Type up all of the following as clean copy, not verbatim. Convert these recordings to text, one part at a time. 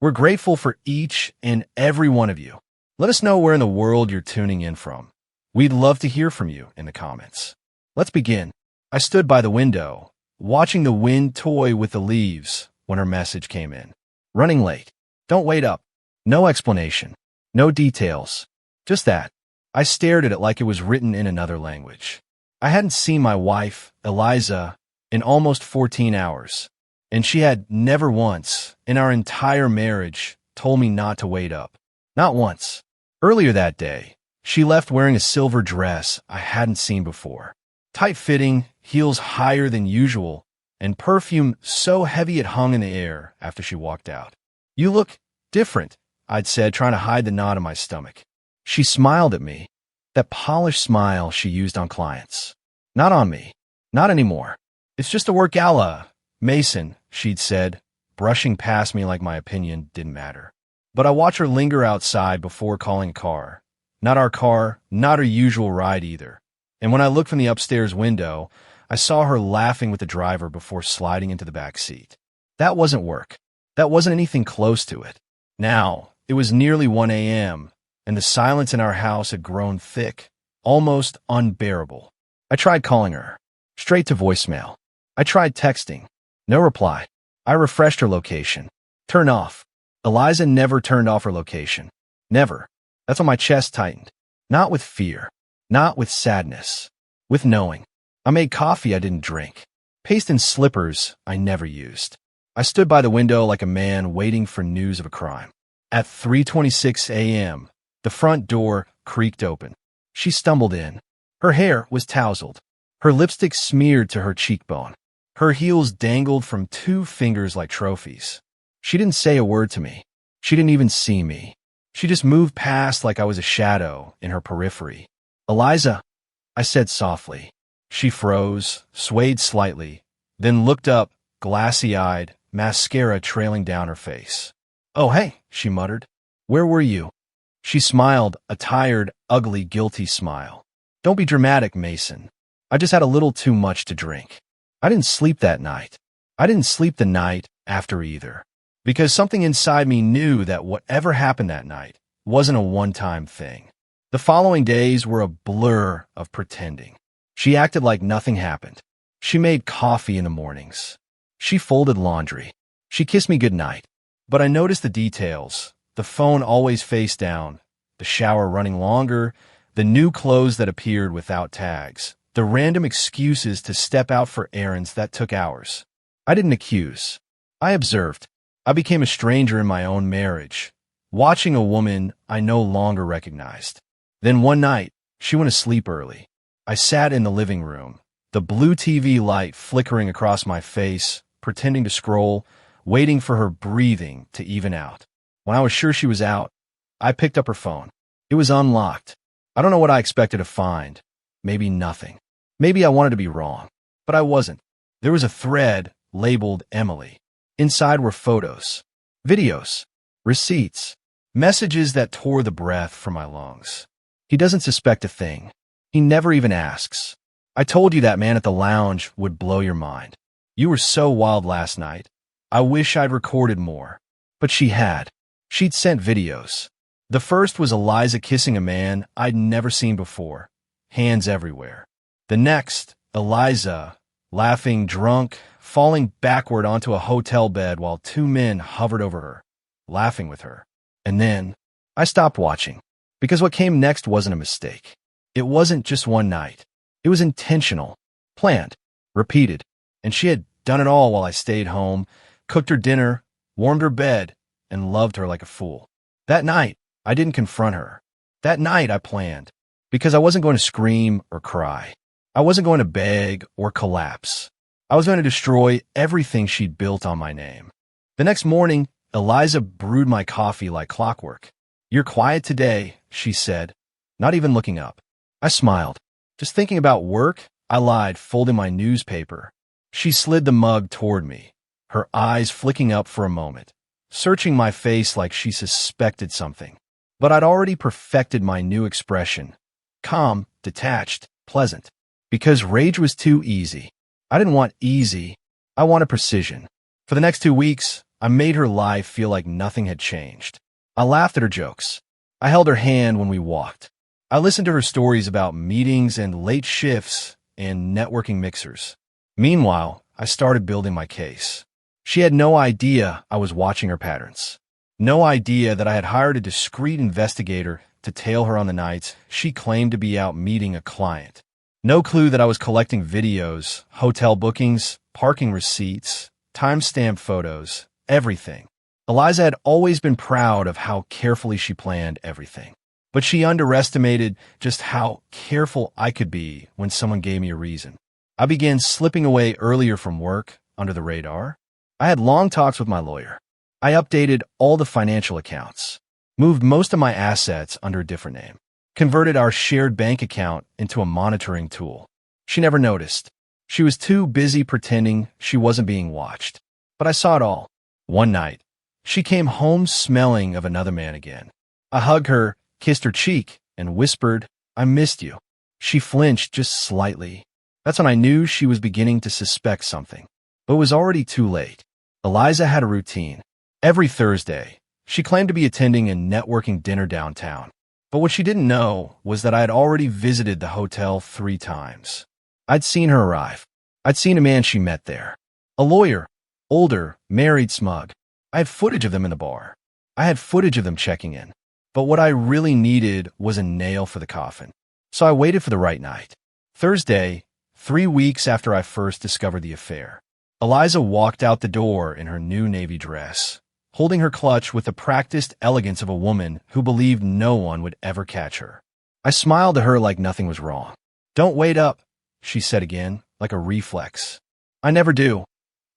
We're grateful for each and every one of you. Let us know where in the world you're tuning in from. We'd love to hear from you in the comments. Let's begin. I stood by the window, watching the wind toy with the leaves when her message came in. Running late. Don't wait up. No explanation. No details. Just that. I stared at it like it was written in another language. I hadn't seen my wife, Eliza, in almost 14 hours, and she had never once, in our entire marriage, told me not to wait up. Not once. Earlier that day, she left wearing a silver dress I hadn't seen before. Tight-fitting, heels higher than usual, and perfume so heavy it hung in the air after she walked out. "You look different," I'd said, trying to hide the knot in my stomach. She smiled at me, that polished smile she used on clients. "Not on me. Not anymore. It's just a work gala, Mason," she'd said, brushing past me like my opinion didn't matter. But I watched her linger outside before calling a car. Not our car, not her usual ride either. And when I looked from the upstairs window, I saw her laughing with the driver before sliding into the back seat. That wasn't work. That wasn't anything close to it. Now, it was nearly 1 a.m., and the silence in our house had grown thick, almost unbearable. I tried calling her. Straight to voicemail. I tried texting. No reply. I refreshed her location. Turn off. Eliza never turned off her location. Never. That's when my chest tightened. Not with fear. Not with sadness. With knowing. I made coffee I didn't drink. Paste and slippers I never used. I stood by the window like a man waiting for news of a crime. At 3:26 a.m., the front door creaked open. She stumbled in. Her hair was tousled. Her lipstick smeared to her cheekbone. Her heels dangled from 2 fingers like trophies. She didn't say a word to me. She didn't even see me. She just moved past like I was a shadow in her periphery. "Eliza," I said softly. She froze, swayed slightly, then looked up, glassy-eyed, mascara trailing down her face. "Oh, hey," she muttered. "Where were you?" She smiled, a tired, ugly, guilty smile. "Don't be dramatic, Mason. I just had a little too much to drink. I didn't sleep that night. I didn't sleep the night after either. Because something inside me knew that whatever happened that night wasn't a one-time thing. The following days were a blur of pretending. She acted like nothing happened. She made coffee in the mornings. She folded laundry. She kissed me goodnight. But I noticed the details. The phone always face down, the shower running longer, the new clothes that appeared without tags, the random excuses to step out for errands that took hours. I didn't accuse. I observed. I became a stranger in my own marriage, watching a woman I no longer recognized. Then one night, she went to sleep early. I sat in the living room, the blue TV light flickering across my face, pretending to scroll, waiting for her breathing to even out. When I was sure she was out, I picked up her phone. It was unlocked. I don't know what I expected to find. Maybe nothing. Maybe I wanted to be wrong. But I wasn't. There was a thread labeled Emily. Inside were photos, videos, receipts, messages that tore the breath from my lungs. He doesn't suspect a thing. He never even asks. "I told you that man at the lounge would blow your mind. You were so wild last night. I wish I'd recorded more." But she had. She'd sent videos. The first was Eliza kissing a man I'd never seen before, hands everywhere. The next, Eliza, laughing, drunk, falling backward onto a hotel bed while 2 men hovered over her, laughing with her. And then, I stopped watching, because what came next wasn't a mistake. It wasn't just one night. It was intentional, planned, repeated, and she had done it all while I stayed home, cooked her dinner, warmed her bed, and loved her like a fool. That night, I didn't confront her. That night, I planned, because I wasn't going to scream or cry. I wasn't going to beg or collapse. I was going to destroy everything she'd built on my name. The next morning, Eliza brewed my coffee like clockwork. "You're quiet today," she said, not even looking up. I smiled. "Just thinking about work?" I lied, folding my newspaper. She slid the mug toward me, her eyes flicking up for a moment, searching my face like she suspected something. But I'd already perfected my new expression. Calm, detached, pleasant. Because rage was too easy. I didn't want easy. I wanted precision. For the next 2 weeks, I made her life feel like nothing had changed. I laughed at her jokes. I held her hand when we walked. I listened to her stories about meetings and late shifts and networking mixers. Meanwhile, I started building my case. She had no idea I was watching her patterns. No idea that I had hired a discreet investigator to tail her on the nights she claimed to be out meeting a client. No clue that I was collecting videos, hotel bookings, parking receipts, timestamp photos, everything. Eliza had always been proud of how carefully she planned everything. But she underestimated just how careful I could be when someone gave me a reason. I began slipping away earlier from work, under the radar. I had long talks with my lawyer. I updated all the financial accounts, moved most of my assets under a different name, converted our shared bank account into a monitoring tool. She never noticed. She was too busy pretending she wasn't being watched. But I saw it all. One night, she came home smelling of another man again. I hugged her, kissed her cheek, and whispered, "I missed you." She flinched just slightly. That's when I knew she was beginning to suspect something. But it was already too late. Eliza had a routine. Every Thursday, she claimed to be attending a networking dinner downtown. But what she didn't know was that I had already visited the hotel 3 times. I'd seen her arrive. I'd seen a man she met there. A lawyer, older, married smug. I had footage of them in the bar. I had footage of them checking in. But what I really needed was a nail for the coffin. So I waited for the right night. Thursday, 3 weeks after I first discovered the affair. Eliza walked out the door in her new navy dress, holding her clutch with the practiced elegance of a woman who believed no one would ever catch her. I smiled at her like nothing was wrong. "Don't wait up," she said again, like a reflex. "I never do,"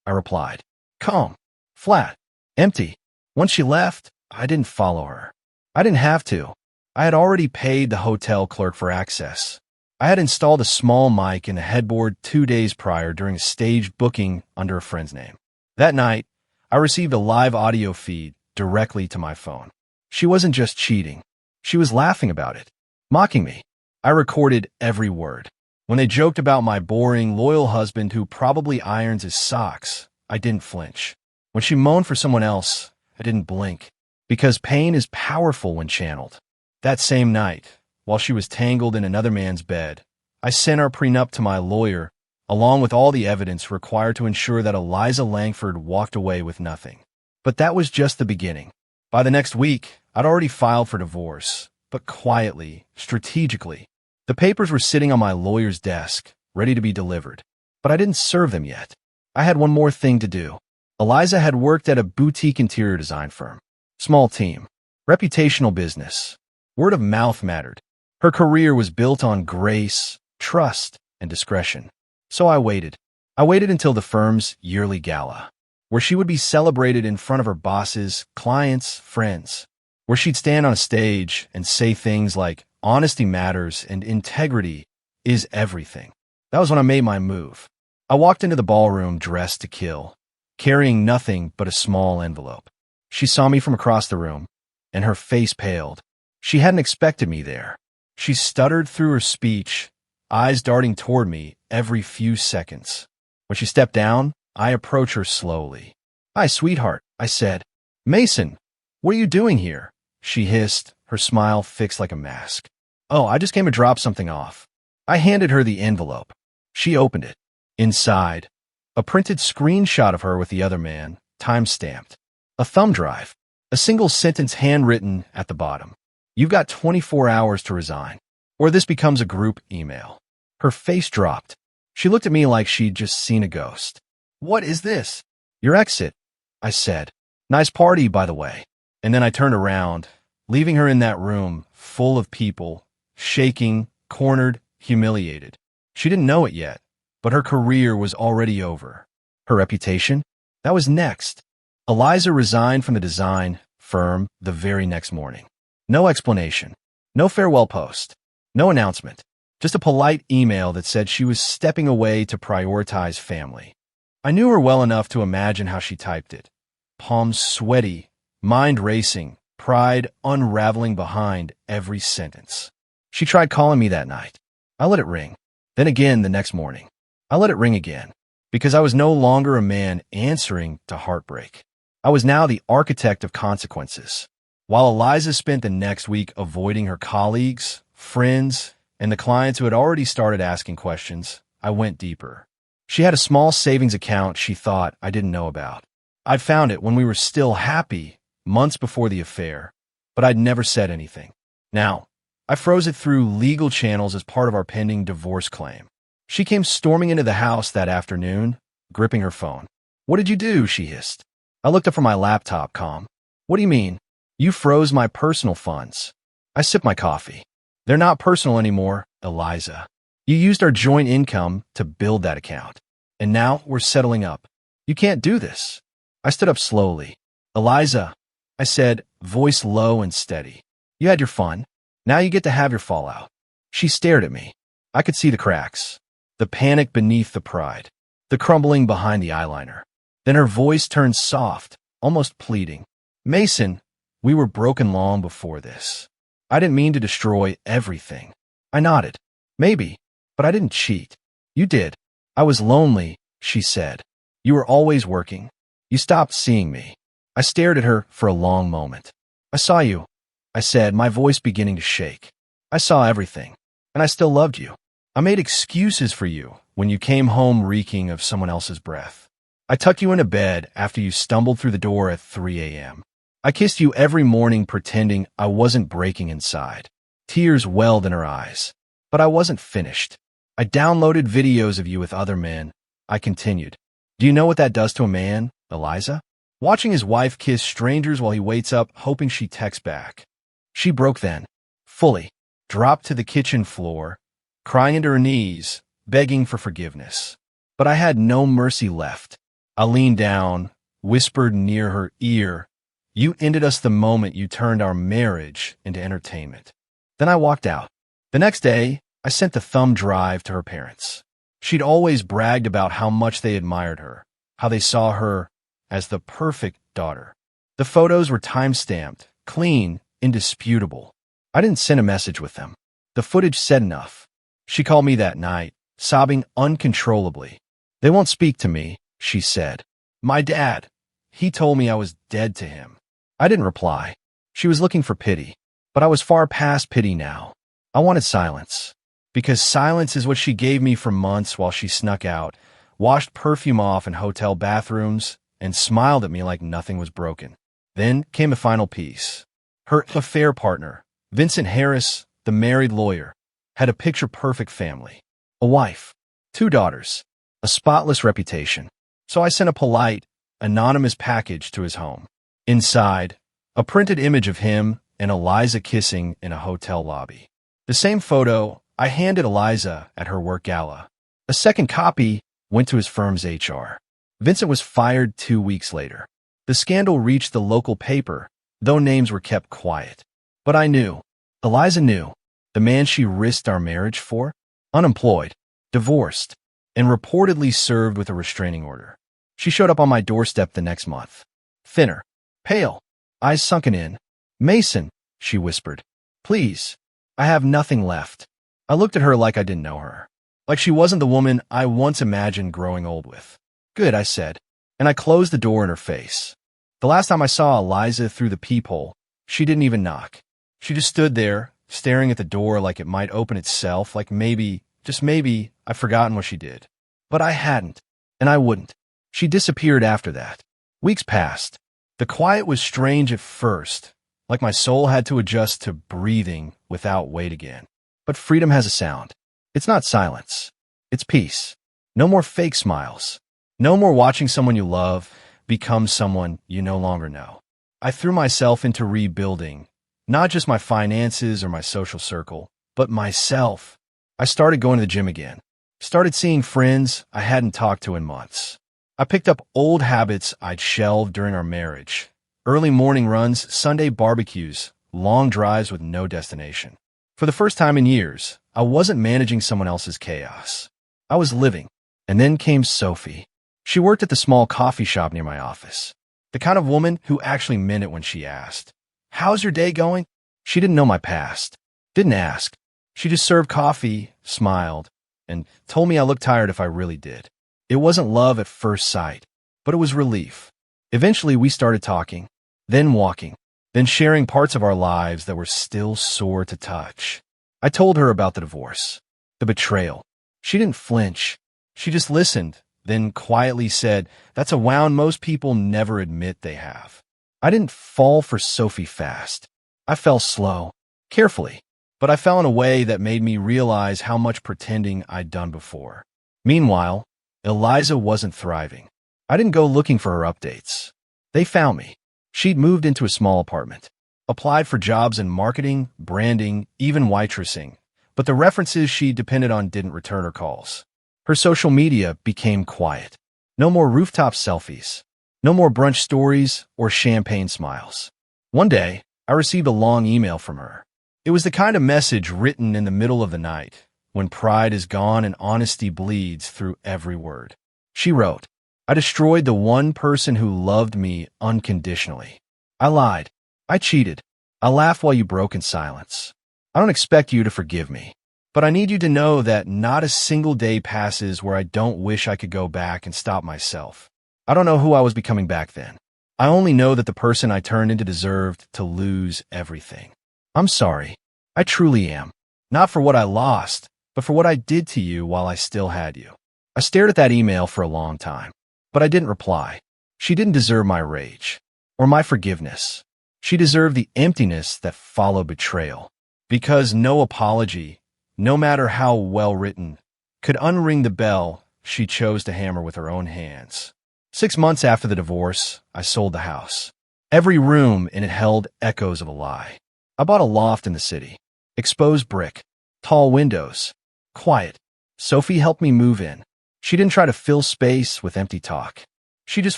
I replied. Calm, flat, empty. Once she left, I didn't follow her. I didn't have to. I had already paid the hotel clerk for access. I had installed a small mic in the headboard 2 days prior during a staged booking under a friend's name. That night, I received a live audio feed directly to my phone. She wasn't just cheating. She was laughing about it, mocking me. I recorded every word. When they joked about my boring, loyal husband who probably irons his socks, I didn't flinch. When she moaned for someone else, I didn't blink. Because pain is powerful when channeled. That same night, while she was tangled in another man's bed, I sent our prenup to my lawyer, along with all the evidence required to ensure that Eliza Langford walked away with nothing. But that was just the beginning. By the next week, I'd already filed for divorce, but quietly, strategically. The papers were sitting on my lawyer's desk, ready to be delivered. But I didn't serve them yet. I had one more thing to do. Eliza had worked at a boutique interior design firm. Small team. Reputational business. Word of mouth mattered. Her career was built on grace, trust, and discretion. So I waited. I waited until the firm's yearly gala, where she would be celebrated in front of her bosses, clients, friends, where she'd stand on a stage and say things like, "Honesty matters and integrity is everything." That was when I made my move. I walked into the ballroom dressed to kill, carrying nothing but a small envelope. She saw me from across the room, and her face paled. She hadn't expected me there. She stuttered through her speech, eyes darting toward me every few seconds. When she stepped down, I approached her slowly. "Hi, sweetheart," I said. "Mason, what are you doing here?" she hissed, her smile fixed like a mask. "Oh, I just came to drop something off." I handed her the envelope. She opened it. Inside, a printed screenshot of her with the other man, time-stamped. A thumb drive. A single sentence handwritten at the bottom. "You've got 24 hours to resign, or this becomes a group email." Her face dropped. She looked at me like she'd just seen a ghost. "What is this?" "Your exit," I said. "Nice party, by the way." And then I turned around, leaving her in that room full of people, shaking, cornered, humiliated. She didn't know it yet, but her career was already over. Her reputation? That was next. Eliza resigned from the design firm the very next morning. No explanation. No farewell post. No announcement. Just a polite email that said she was stepping away to prioritize family. I knew her well enough to imagine how she typed it. Palms sweaty, mind racing, pride unraveling behind every sentence. She tried calling me that night. I let it ring. Then again the next morning. I let it ring again, because I was no longer a man answering to heartbreak. I was now the architect of consequences. While Eliza spent the next week avoiding her colleagues, friends, and the clients who had already started asking questions, I went deeper. She had a small savings account she thought I didn't know about. I'd found it when we were still happy, months before the affair, but I'd never said anything. Now, I froze it through legal channels as part of our pending divorce claim. She came storming into the house that afternoon, gripping her phone. "What did you do?" she hissed. I looked up from my laptop, calm. "What do you mean? You froze my personal funds." I sipped my coffee. "They're not personal anymore, Eliza. You used our joint income to build that account. And now we're settling up. You can't do this." I stood up slowly. "Eliza," I said, voice low and steady. "You had your fun. Now you get to have your fallout." She stared at me. I could see the cracks, the panic beneath the pride, the crumbling behind the eyeliner. Then her voice turned soft, almost pleading. "Mason, we were broken long before this. I didn't mean to destroy everything." I nodded. "Maybe, but I didn't cheat." "You did." "I was lonely," she said. "You were always working. You stopped seeing me." I stared at her for a long moment. "I saw you," I said, my voice beginning to shake. "I saw everything, and I still loved you. I made excuses for you when you came home reeking of someone else's breath. I tucked you into bed after you stumbled through the door at 3 a.m. I kissed you every morning pretending I wasn't breaking inside." Tears welled in her eyes. "But I wasn't finished. I downloaded videos of you with other men," I continued. "Do you know what that does to a man, Eliza? Watching his wife kiss strangers while he waits up, hoping she texts back." She broke then, fully, dropped to the kitchen floor, crying into her knees, begging for forgiveness. But I had no mercy left. I leaned down, whispered near her ear, "You ended us the moment you turned our marriage into entertainment." Then I walked out. The next day, I sent the thumb drive to her parents. She'd always bragged about how much they admired her, how they saw her as the perfect daughter. The photos were time-stamped, clean, indisputable. I didn't send a message with them. The footage said enough. She called me that night, sobbing uncontrollably. "They won't speak to me," she said. "My dad, he told me I was dead to him." I didn't reply. She was looking for pity, but I was far past pity now. I wanted silence, because silence is what she gave me for months while she snuck out, washed perfume off in hotel bathrooms, and smiled at me like nothing was broken. Then came the final piece. Her affair partner, Vincent Harris, the married lawyer, had a picture-perfect family. A wife, 2 daughters, a spotless reputation. So I sent a polite, anonymous package to his home. Inside, a printed image of him and Eliza kissing in a hotel lobby. The same photo I handed Eliza at her work gala. A second copy went to his firm's HR. Vincent was fired 2 weeks later. The scandal reached the local paper, though names were kept quiet. But I knew, Eliza knew, the man she risked our marriage for, unemployed, divorced, and reportedly served with a restraining order. She showed up on my doorstep the next month. Thinner, pale, eyes sunken in. "Mason," she whispered, "please, I have nothing left." I looked at her like I didn't know her, like she wasn't the woman I once imagined growing old with. "Good," I said, and I closed the door in her face. The last time I saw Eliza through the peephole, she didn't even knock. She just stood there, staring at the door like it might open itself, like maybe, just maybe, I'd forgotten what she did. But I hadn't, and I wouldn't. She disappeared after that. Weeks passed. The quiet was strange at first, like my soul had to adjust to breathing without weight again. But freedom has a sound. It's not silence. It's peace. No more fake smiles. No more watching someone you love become someone you no longer know. I threw myself into rebuilding, not just my finances or my social circle, but myself. I started going to the gym again. Started seeing friends I hadn't talked to in months. I picked up old habits I'd shelved during our marriage. Early morning runs, Sunday barbecues, long drives with no destination. For the first time in years, I wasn't managing someone else's chaos. I was living. And then came Sophie. She worked at the small coffee shop near my office. The kind of woman who actually meant it when she asked, "How's your day going?" She didn't know my past. Didn't ask. She just served coffee, smiled, and told me I looked tired if I really did. It wasn't love at first sight, but it was relief. Eventually, we started talking, then walking, then sharing parts of our lives that were still sore to touch. I told her about the divorce, the betrayal. She didn't flinch. She just listened, then quietly said, "That's a wound most people never admit they have." I didn't fall for Sophie fast. I fell slow, carefully, but I fell in a way that made me realize how much pretending I'd done before. Meanwhile, Eliza wasn't thriving. I didn't go looking for her updates. They found me. She'd moved into a small apartment, applied for jobs in marketing, branding, even waitressing, but the references she depended on didn't return her calls. Her social media became quiet. No more rooftop selfies. No more brunch stories or champagne smiles. One day, I received a long email from her. It was the kind of message written in the middle of the night, when pride is gone and honesty bleeds through every word. She wrote, "I destroyed the one person who loved me unconditionally. I lied. I cheated. I laughed while you broke in silence. I don't expect you to forgive me, but I need you to know that not a single day passes where I don't wish I could go back and stop myself. I don't know who I was becoming back then. I only know that the person I turned into deserved to lose everything. I'm sorry. I truly am. Not for what I lost, but for what I did to you while I still had you." I stared at that email for a long time, but I didn't reply. She didn't deserve my rage or my forgiveness. She deserved the emptiness that followed betrayal, because no apology, no matter how well written, could unring the bell she chose to hammer with her own hands. 6 months after the divorce, I sold the house. Every room in it held echoes of a lie. I bought a loft in the city. Exposed brick, tall windows, quiet. Sophie helped me move in. She didn't try to fill space with empty talk. She just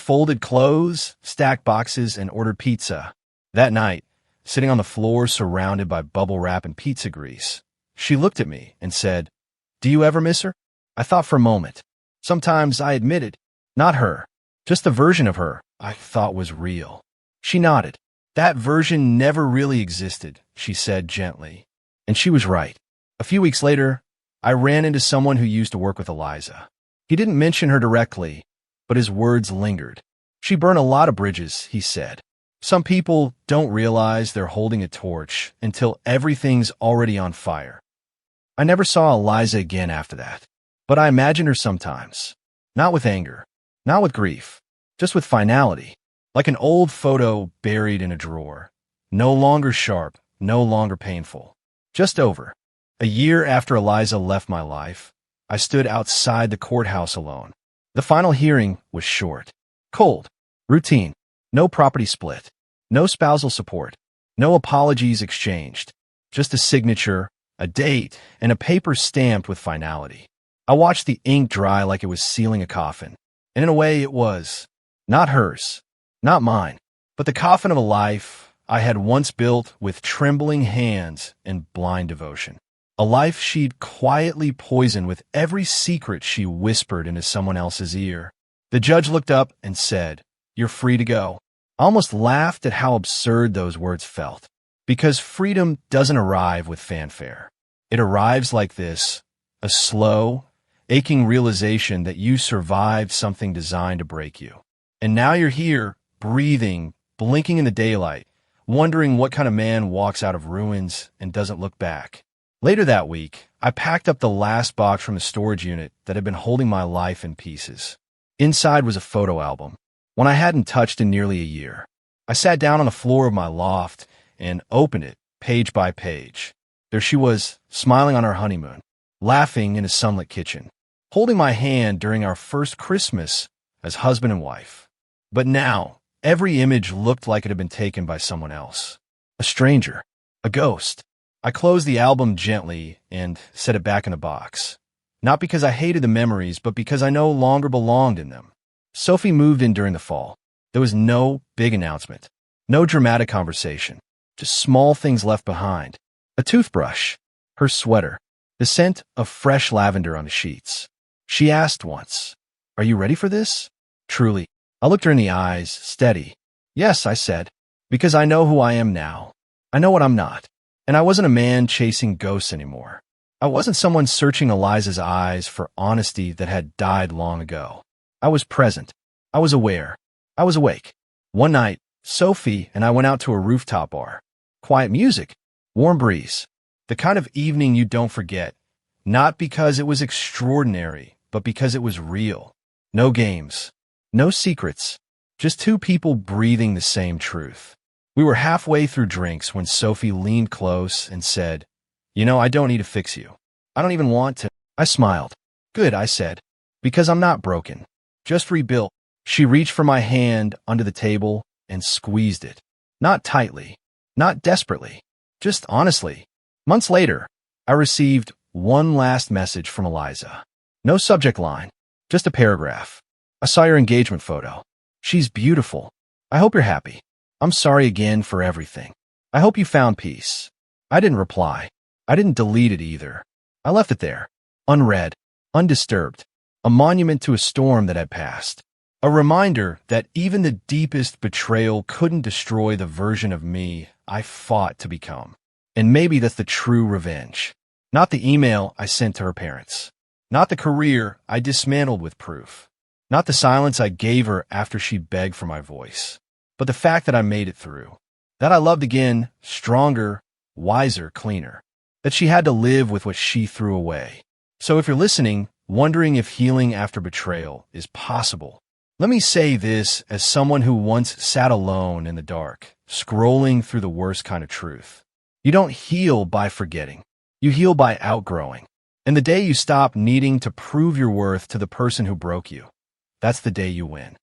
folded clothes, stacked boxes, and ordered pizza. That night, sitting on the floor surrounded by bubble wrap and pizza grease, she looked at me and said, "Do you ever miss her?" I thought for a moment. Sometimes, I admitted, not her. Just the version of her I thought was real. She nodded. "That version never really existed," she said gently. And she was right. A few weeks later, I ran into someone who used to work with Eliza. He didn't mention her directly, but his words lingered. "She burned a lot of bridges," he said. "Some people don't realize they're holding a torch until everything's already on fire." I never saw Eliza again after that, but I imagine her sometimes. Not with anger, not with grief, just with finality, like an old photo buried in a drawer. No longer sharp, no longer painful. Just over. A year after Eliza left my life, I stood outside the courthouse alone. The final hearing was short, cold, routine, no property split, no spousal support, no apologies exchanged, just a signature, a date, and a paper stamped with finality. I watched the ink dry like it was sealing a coffin, and in a way it was. Not hers, not mine, but the coffin of a life I had once built with trembling hands and blind devotion. A life she'd quietly poisoned with every secret she whispered into someone else's ear. The judge looked up and said, "You're free to go." I almost laughed at how absurd those words felt, because freedom doesn't arrive with fanfare. It arrives like this, a slow, aching realization that you survived something designed to break you. And now you're here, breathing, blinking in the daylight, wondering what kind of man walks out of ruins and doesn't look back. Later that week, I packed up the last box from the storage unit that had been holding my life in pieces. Inside was a photo album, one I hadn't touched in nearly a year. I sat down on the floor of my loft and opened it, page by page. There she was, smiling on our honeymoon, laughing in a sunlit kitchen, holding my hand during our first Christmas as husband and wife. But now, every image looked like it had been taken by someone else. A stranger, a ghost. I closed the album gently and set it back in the box. Not because I hated the memories, but because I no longer belonged in them. Sophie moved in during the fall. There was no big announcement, no dramatic conversation, just small things left behind. A toothbrush, her sweater, the scent of fresh lavender on the sheets. She asked once, "Are you ready for this?" Truly. I looked her in the eyes, steady. "Yes," I said, "because I know who I am now. I know what I'm not. And I wasn't a man chasing ghosts anymore. I wasn't someone searching Eliza's eyes for honesty that had died long ago. I was present. I was aware. I was awake. One night, Sophie and I went out to a rooftop bar. Quiet music, warm breeze, the kind of evening you don't forget, not because it was extraordinary, but because it was real. No games, no secrets, just two people breathing the same truth. We were halfway through drinks when Sophie leaned close and said, "You know, I don't need to fix you. I don't even want to." I smiled. "Good," I said, "because I'm not broken. Just rebuilt." She reached for my hand under the table and squeezed it. Not tightly, not desperately, just honestly. Months later, I received one last message from Eliza. No subject line, just a paragraph. "I saw your engagement photo. She's beautiful. I hope you're happy. I'm sorry again for everything. I hope you found peace." I didn't reply. I didn't delete it either. I left it there, unread, undisturbed, a monument to a storm that had passed. A reminder that even the deepest betrayal couldn't destroy the version of me I fought to become. And maybe that's the true revenge. Not the email I sent to her parents. Not the career I dismantled with proof. Not the silence I gave her after she begged for my voice. But the fact that I made it through. That I loved again, stronger, wiser, cleaner. That she had to live with what she threw away. So if you're listening, wondering if healing after betrayal is possible, let me say this as someone who once sat alone in the dark, scrolling through the worst kind of truth. You don't heal by forgetting. You heal by outgrowing. And the day you stop needing to prove your worth to the person who broke you, that's the day you win.